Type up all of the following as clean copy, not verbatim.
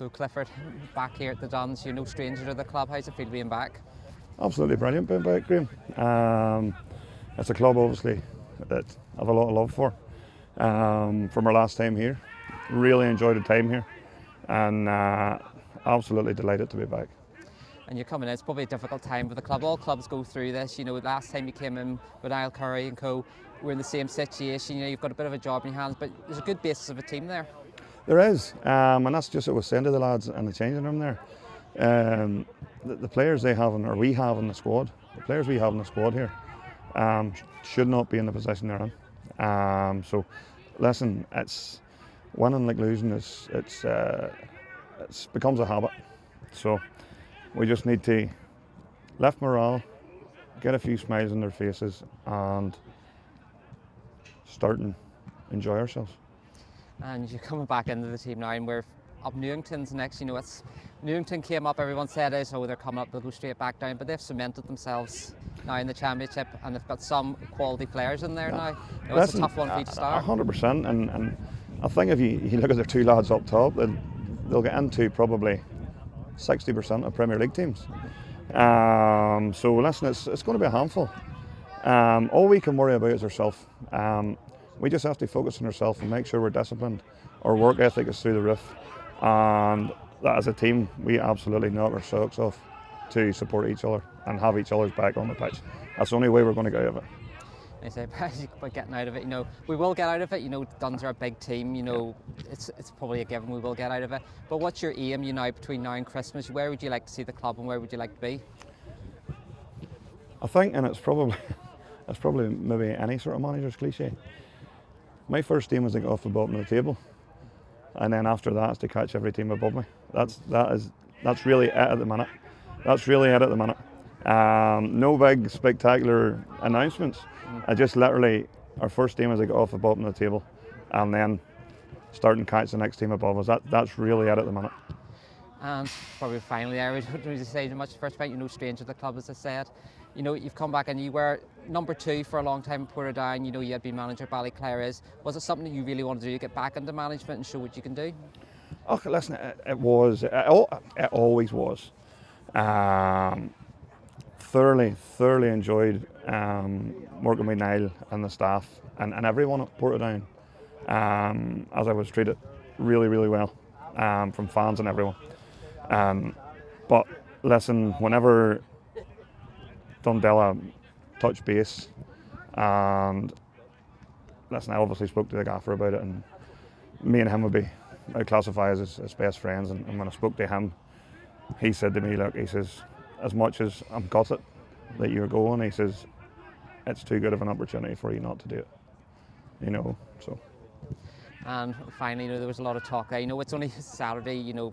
So Clifford, back here at the Duns, you're no stranger to the club. How's it feel being back? Absolutely brilliant being back, Graham. It's a club obviously that I have a lot of love for. From our last time here, really enjoyed the time here, and absolutely delighted to be back. And you're coming in, it's probably a difficult time for the club. All clubs go through this. You know, last time you came in with Niall Curry and co, we're in the same situation. You know, you've got a bit of a job in your hands, but there's a good basis of a team there. There is, and that's just what I was saying to the lads in the changing room there. The players they have, or we have in the squad, the players we have in the squad here, should not be in the position they're in. So, listen, it's winning like losing. It's becomes a habit. So we just need to lift morale, get a few smiles on their faces, and start and enjoy ourselves. And you're coming back into the team now, and we're up Newington's next. You know, it's Newington came up. Everyone said, "Oh, they're coming up. They'll go straight back down." But they've cemented themselves now in the championship, and they've got some quality players in there now. You know, it's a tough one for each to start. 100%, and I think if you look at the two lads up top, they'll get into probably 60% of Premier League teams. So listen, it's going to be a handful. All we can worry about is ourselves. We just have to focus on ourselves and make sure we're disciplined. Our work ethic is through the roof, and that as a team we absolutely knock our socks off to support each other and have each other's back on the pitch. That's the only way we're going to get out of it. I say by getting out of it, you know, we will get out of it. You know, Duns are a big team. You know, it's probably a given we will get out of it. But what's your aim, you know, between now and Christmas? Where would you like to see the club, and where would you like to be? I think, and it's probably maybe any sort of manager's cliche. My first aim was to get off the bottom of the table, and then after that is to catch every team above me. That's really it at the minute. That's really it at the minute. No big spectacular announcements. I just literally, our first aim is to get off the bottom of the table, and then start and catch the next team above us. That's really it at the minute. And probably finally, I don't really say too much. First point, you're no stranger to the club, as I said. You know, you've come back and you were number 2 for a long time in Portadown. You know, you had been manager at Ballyclare. Was it something that you really wanted to do, get back into management and show what you can do? Oh, listen, it was. It always was. Thoroughly enjoyed working with Niall and the staff and everyone at Portadown, as I was treated really well from fans and everyone. But listen, whenever Dundela touched base, and listen, I obviously spoke to the gaffer about it, and me and him I'd classify as best friends, and when I spoke to him, he said to me, look, he says, as much as I'm gutted that you're going, he says, it's too good of an opportunity for you not to do it, you know, so. And finally, you know, there was a lot of talk. I know it's only Saturday, you know,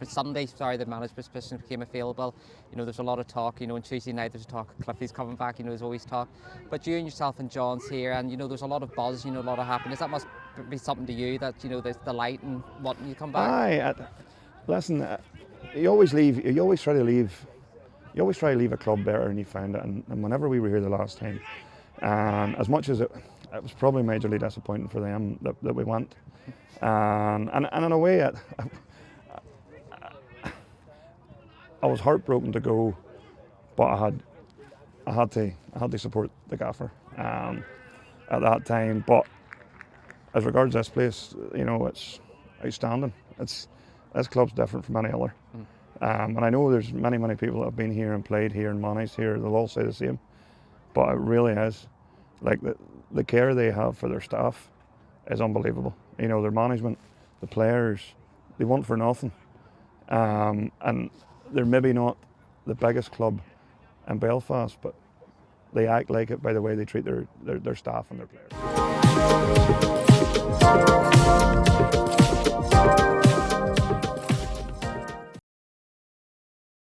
Sunday, the management position became available. You know, there's a lot of talk, you know, on Tuesday night there's talk, Cliffy's coming back, you know, there's always talk. But you and yourself and John's here, and, you know, there's a lot of buzz, you know, a lot of happiness. That must be something to you, that, you know, there's the light and wanting you to come back. Aye, listen, you always try to leave a club better than you found it. And whenever we were here the last time, as much as it was probably majorly disappointing for them that we went, and in a way, I was heartbroken to go, but I had to support the gaffer at that time. But as regards this place, you know, it's outstanding. This club's different from any other, and I know there's many people that have been here and played here and managed here. They'll all say the same, but it really is. Like the care they have for their staff is unbelievable. You know, their management, the players, they want for nothing. And they're maybe not the biggest club in Belfast, but they act like it by the way they treat their staff and their players.